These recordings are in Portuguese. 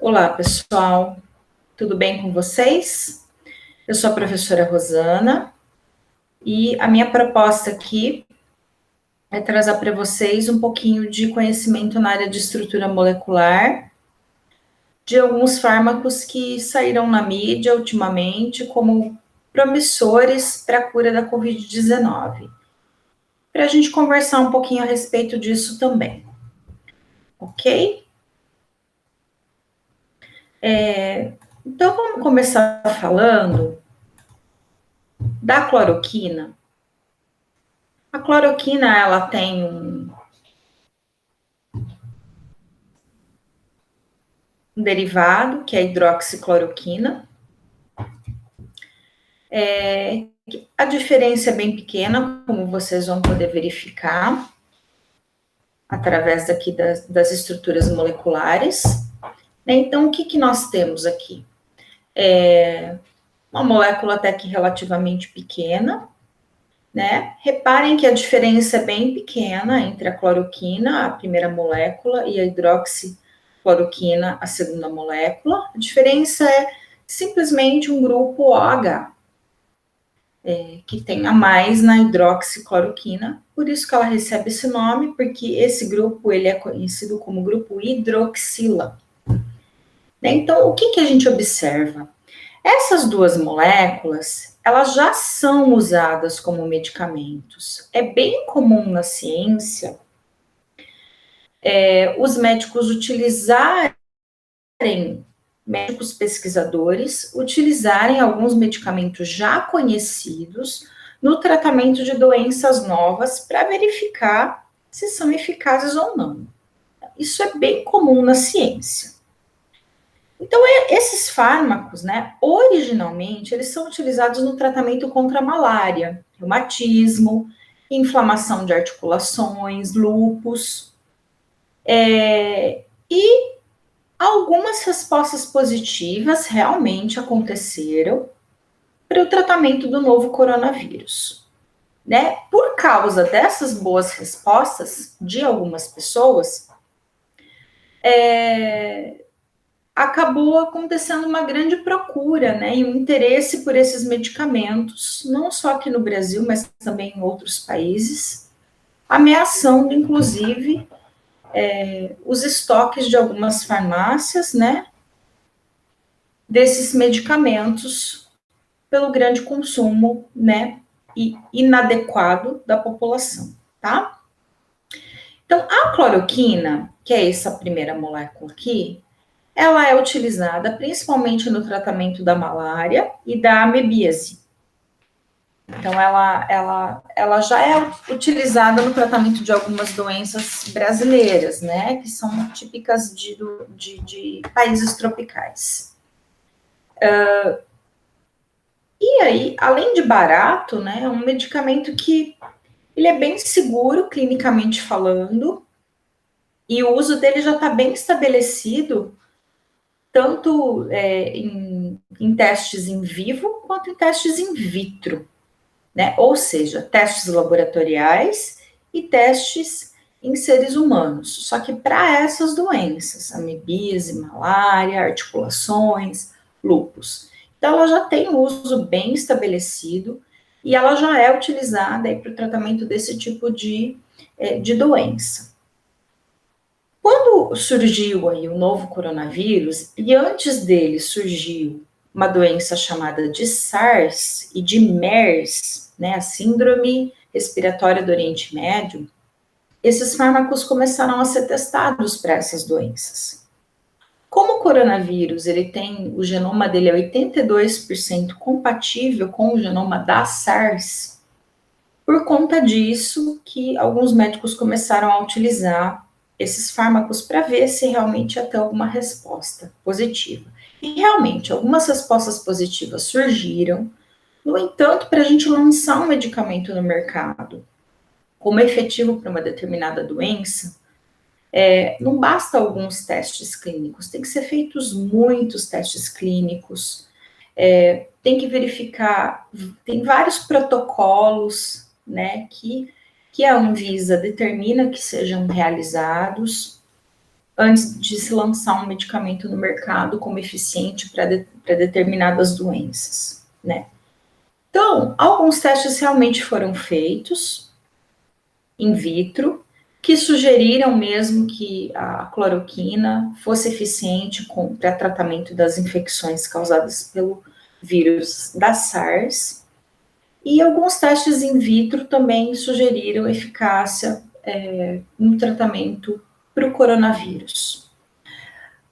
Olá, pessoal, tudo bem com vocês? Eu sou a professora Rosana e a minha proposta aqui é trazer para vocês um pouquinho de conhecimento na área de estrutura molecular de alguns fármacos que saíram na mídia ultimamente como promissores para a cura da Covid-19. Para a gente conversar um pouquinho a respeito disso também, ok? Então, vamos começar falando da cloroquina. A cloroquina, ela tem um derivado, que é a hidroxicloroquina. A diferença é bem pequena, como vocês vão poder verificar, através aqui das estruturas moleculares. Então, o que nós temos aqui? Uma molécula até que relativamente pequena, né? Reparem que a diferença é bem pequena entre a cloroquina, a primeira molécula, e a hidroxicloroquina, a segunda molécula. A diferença é simplesmente um grupo OH, que tem a mais na hidroxicloroquina, por isso que ela recebe esse nome, porque esse grupo ele é conhecido como grupo hidroxila. Então, o que a gente observa? Essas duas moléculas, elas já são usadas como medicamentos. É bem comum na ciência os médicos utilizarem, médicos pesquisadores, utilizarem alguns medicamentos já conhecidos no tratamento de doenças novas para verificar se são eficazes ou não. Isso é bem comum na ciência. Então, esses fármacos, né, originalmente, eles são utilizados no tratamento contra a malária, reumatismo, inflamação de articulações, lúpus, e algumas respostas positivas realmente aconteceram para o tratamento do novo coronavírus, né? Por causa dessas boas respostas de algumas pessoas, acabou acontecendo uma grande procura, né, e um interesse por esses medicamentos, não só aqui no Brasil, mas também em outros países, ameaçando, inclusive, os estoques de algumas farmácias, né, desses medicamentos pelo grande consumo, né, e inadequado da população, tá? Então, a cloroquina, que é essa primeira molécula aqui, ela é utilizada principalmente no tratamento da malária e da amebíase. Então, ela já é utilizada no tratamento de algumas doenças brasileiras, né, que são típicas de países tropicais. E aí, além de barato, né, é um medicamento que ele é bem seguro, clinicamente falando, e o uso dele já está bem estabelecido, tanto em testes em vivo, quanto em testes in vitro, né? Ou seja, testes laboratoriais e testes em seres humanos. Só que para essas doenças, amebíase, malária, articulações, lúpus. Então, ela já tem um uso bem estabelecido e ela já é utilizada para o tratamento desse tipo de doença. Quando surgiu aí o novo coronavírus, e antes dele surgiu uma doença chamada de SARS e de MERS, né, a Síndrome Respiratória do Oriente Médio, esses fármacos começaram a ser testados para essas doenças. Como o coronavírus, ele tem, o genoma dele é 82% compatível com o genoma da SARS, por conta disso que alguns médicos começaram a utilizar esses fármacos para ver se realmente ia ter alguma resposta positiva. E realmente, algumas respostas positivas surgiram. No entanto, para a gente lançar um medicamento no mercado como efetivo para uma determinada doença, não basta alguns testes clínicos, tem que ser feitos muitos testes clínicos, tem que verificar, tem vários protocolos, né, que a Anvisa determina que sejam realizados, antes de se lançar um medicamento no mercado como eficiente para determinadas doenças, né? Então, alguns testes realmente foram feitos in vitro, que sugeriram mesmo que a cloroquina fosse eficiente para tratamento das infecções causadas pelo vírus da SARS, e alguns testes in vitro também sugeriram eficácia no tratamento para o coronavírus.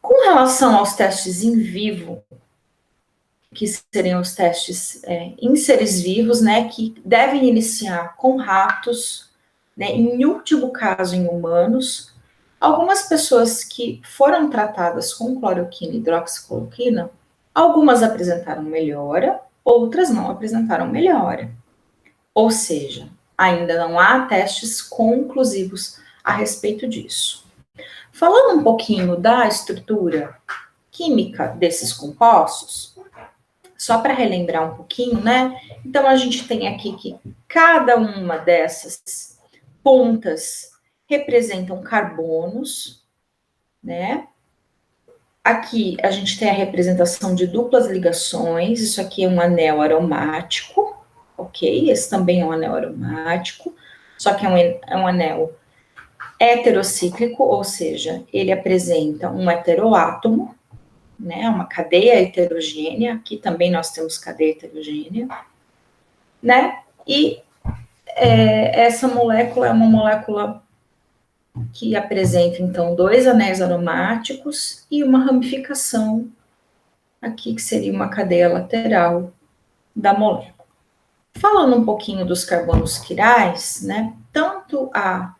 Com relação aos testes in vivo, que seriam os testes em seres vivos, né, que devem iniciar com ratos, né, em último caso em humanos, algumas pessoas que foram tratadas com cloroquina e hidroxicloroquina, algumas apresentaram melhora, outras não apresentaram melhora. Ou seja, ainda não há testes conclusivos a respeito disso. Falando um pouquinho da estrutura química desses compostos, só para relembrar um pouquinho, né? Então, a gente tem aqui que cada uma dessas pontas representam carbonos, né? Aqui a gente tem a representação de duplas ligações, isso aqui é um anel aromático, ok? Esse também é um anel aromático, só que é um anel heterocíclico, ou seja, ele apresenta um heteroátomo, né, uma cadeia heterogênea, aqui também nós temos cadeia heterogênea, né, e essa molécula é uma molécula que apresenta, então, 2 anéis aromáticos e uma ramificação aqui, que seria uma cadeia lateral da molécula. Falando um pouquinho dos carbonos quirais, né, tanto a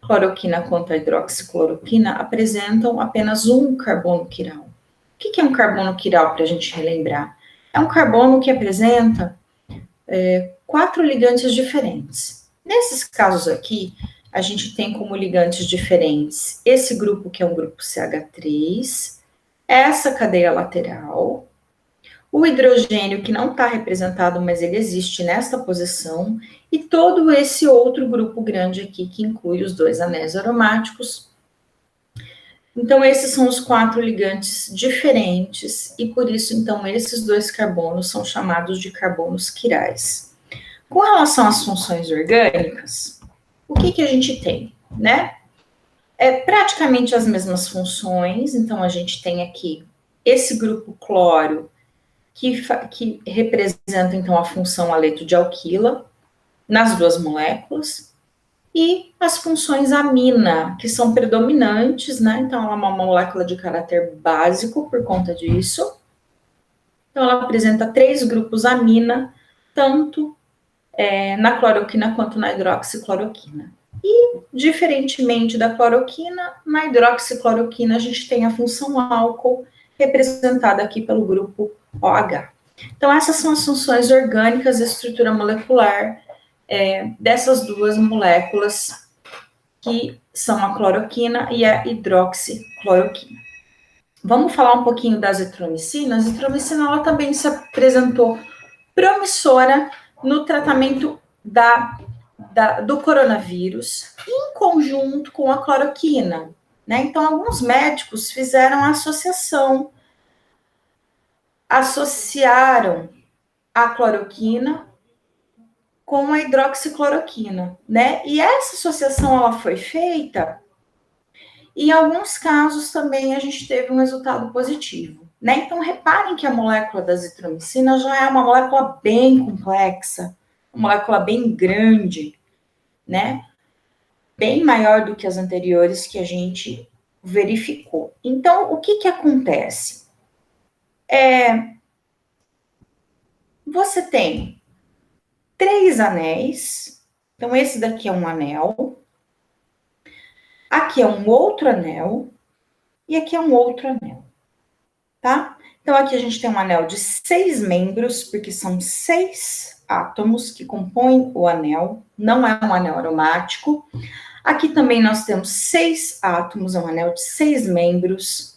cloroquina quanto a hidroxicloroquina apresentam apenas um carbono quiral. O que é um carbono quiral, para a gente relembrar? É um carbono que apresenta 4 ligantes diferentes. Nesses casos aqui, a gente tem como ligantes diferentes esse grupo, que é um grupo CH3, essa cadeia lateral, o hidrogênio, que não está representado, mas ele existe nesta posição, e todo esse outro grupo grande aqui, que inclui os 2 anéis aromáticos. Então, esses são os 4 ligantes diferentes, e por isso, então, esses 2 carbonos são chamados de carbonos quirais. Com relação às funções orgânicas, o que a gente tem, né? É praticamente as mesmas funções, então a gente tem aqui esse grupo cloro, que representa, então, a função aleto de alquila nas 2 moléculas, e as funções amina, que são predominantes, né? Então, ela é uma molécula de caráter básico por conta disso. Então, ela apresenta 3 grupos amina, tanto na cloroquina quanto na hidroxicloroquina. E, diferentemente da cloroquina, na hidroxicloroquina a gente tem a função álcool, representada aqui pelo grupo OH. Então, essas são as funções orgânicas e estrutura molecular dessas 2 moléculas, que são a cloroquina e a hidroxicloroquina. Vamos falar um pouquinho da azitromicina. A azitromicina, ela também se apresentou promissora no tratamento do coronavírus, em conjunto com a cloroquina, né? Então, alguns médicos fizeram a associaram a cloroquina com a hidroxicloroquina, né? E essa associação, ela foi feita, e em alguns casos também a gente teve um resultado positivo, né? Então, reparem que a molécula da azitromicina já é uma molécula bem complexa, uma molécula bem grande, né? Bem maior do que as anteriores que a gente verificou. Então, o que acontece? Você tem 3 anéis, então esse daqui é um anel, aqui é um outro anel, e aqui é um outro anel, tá? Então, aqui a gente tem um anel de 6 membros, porque são 6 átomos que compõem o anel, não é um anel aromático. Aqui também nós temos 6 átomos, é um anel de 6 membros.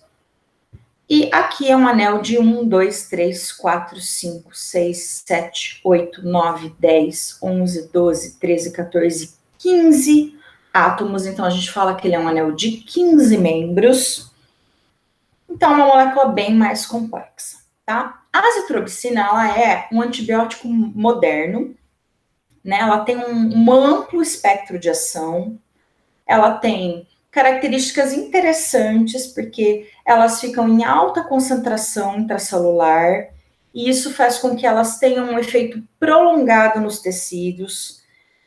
E aqui é um anel de 1, 2, 3, 4, 5, 6, 7, 8, 9, 10, 11, 12, 13, 14, 15 átomos, então a gente fala que ele é um anel de 15 membros. Então, é uma molécula bem mais complexa, tá? A azitromicina, ela é um antibiótico moderno, né? Ela tem um amplo espectro de ação, ela tem características interessantes, porque elas ficam em alta concentração intracelular, e isso faz com que elas tenham um efeito prolongado nos tecidos,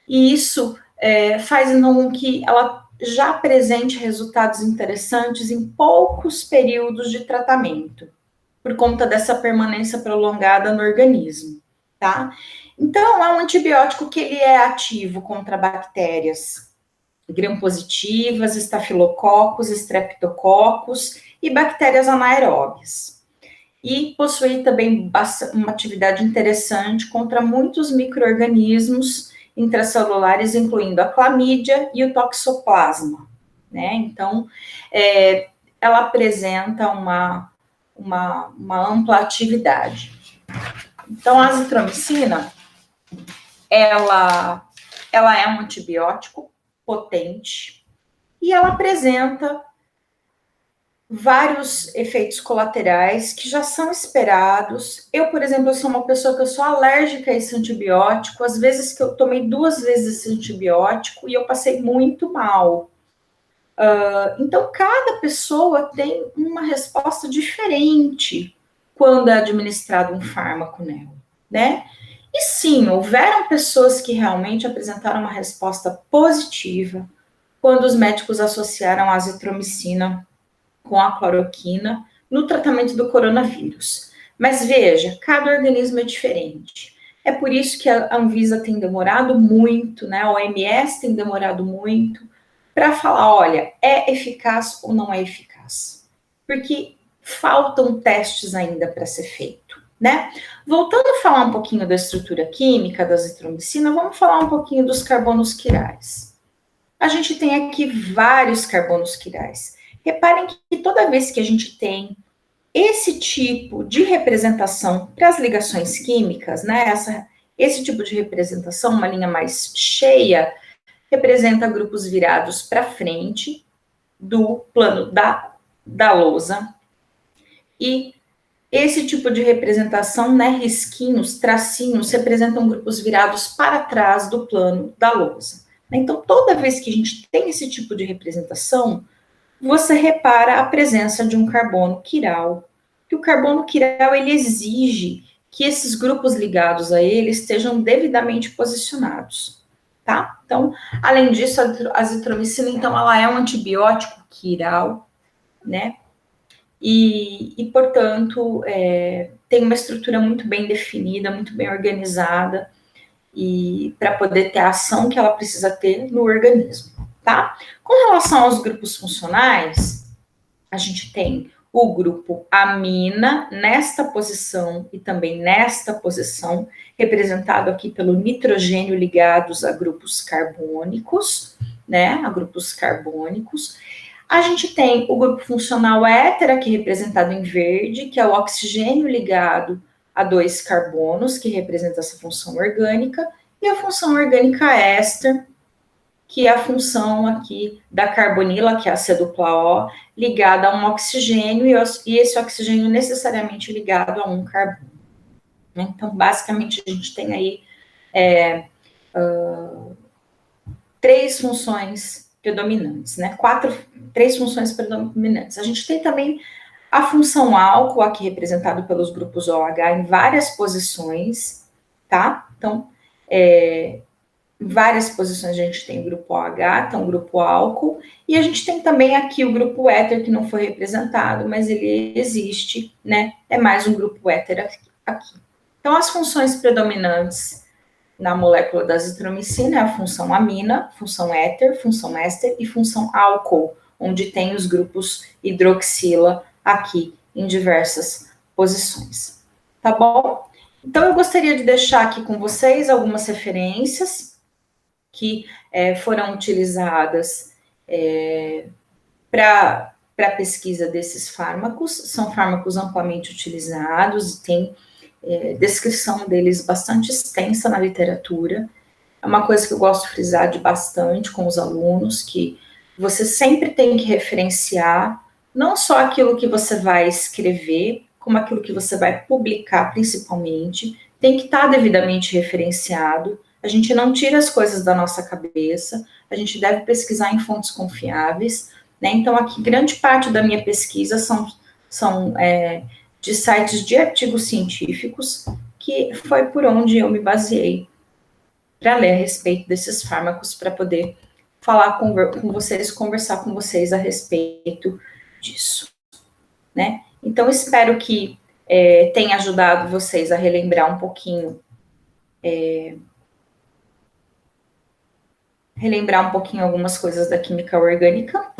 e isso faz então com que ela já apresente resultados interessantes em poucos períodos de tratamento, por conta dessa permanência prolongada no organismo, tá? Então, é um antibiótico que ele é ativo contra bactérias gram-positivas, estafilococos, estreptococos e bactérias anaeróbias. E possui também uma atividade interessante contra muitos micro-organismos intracelulares, incluindo a clamídia e o toxoplasma, né? Então, ela apresenta uma ampla atividade. Então, a azitromicina, ela é um antibiótico potente e ela apresenta vários efeitos colaterais que já são esperados. Eu, por exemplo, eu sou uma pessoa que eu sou alérgica a esse antibiótico, às vezes que eu tomei 2 vezes esse antibiótico e eu passei muito mal. Então, cada pessoa tem uma resposta diferente quando é administrado um fármaco nela, né? E sim, houveram pessoas que realmente apresentaram uma resposta positiva quando os médicos associaram a azitromicina com a cloroquina no tratamento do coronavírus. Mas veja, cada organismo é diferente. É por isso que a Anvisa tem demorado muito, né? A OMS tem demorado muito para falar, olha, é eficaz ou não é eficaz? Porque faltam testes ainda para ser feito, né? Voltando a falar um pouquinho da estrutura química da azitromicina, vamos falar um pouquinho dos carbonos quirais. A gente tem aqui vários carbonos quirais. Reparem que toda vez que a gente tem esse tipo de representação para as ligações químicas, né? Esse tipo de representação, uma linha mais cheia, representa grupos virados para frente do plano da lousa. E esse tipo de representação, né, risquinhos, tracinhos, representam grupos virados para trás do plano da lousa. Então, toda vez que a gente tem esse tipo de representação, você repara a presença de um carbono quiral. Que o carbono quiral, ele exige que esses grupos ligados a ele estejam devidamente posicionados, tá? Então, além disso, a azitromicina, então, ela é um antibiótico quiral, né? Portanto, tem uma estrutura muito bem definida, muito bem organizada, e para poder ter a ação que ela precisa ter no organismo, tá? Com relação aos grupos funcionais, a gente tem o grupo amina nesta posição e também nesta posição, representado aqui pelo nitrogênio ligados a grupos carbônicos, né? A grupos carbônicos. A gente tem o grupo funcional éter, aqui representado em verde, que é o oxigênio ligado a 2 carbonos, que representa essa função orgânica, e a função orgânica éster, que é a função aqui da carbonila, que é a C-O, ligada a um oxigênio, e esse oxigênio necessariamente ligado a um carbono. Então, basicamente, a gente tem aí 3 funções predominantes, né? 3 funções predominantes. A gente tem também a função álcool, aqui representado pelos grupos OH, em várias posições, tá? Então, em várias posições a gente tem o grupo OH, então o grupo álcool, e a gente tem também aqui o grupo éter, que não foi representado, mas ele existe, né? É mais um grupo éter aqui. Então, as funções predominantes na molécula da azitromicina é a função amina, função éter, função éster e função álcool, onde tem os grupos hidroxila aqui em diversas posições. Tá bom? Então, eu gostaria de deixar aqui com vocês algumas referências que foram utilizadas para a pesquisa desses fármacos. São fármacos amplamente utilizados e tem descrição deles bastante extensa na literatura. é uma coisa que eu gosto de frisar de bastante com os alunos, que você sempre tem que referenciar não só aquilo que você vai escrever, como aquilo que você vai publicar, principalmente, tem que estar devidamente referenciado. A gente não tira as coisas da nossa cabeça, a gente deve pesquisar em fontes confiáveis, né? Então, aqui, grande parte da minha pesquisa são de sites de artigos científicos, que foi por onde eu me baseei para ler a respeito desses fármacos, para poder falar com vocês, conversar com vocês a respeito disso, né? Então, espero que tenha ajudado vocês a relembrar um pouquinho, algumas coisas da química orgânica.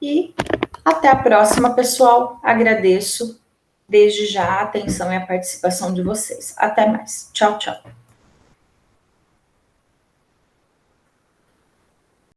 E até a próxima, pessoal. Agradeço desde já a atenção e a participação de vocês. Até mais. Tchau, tchau.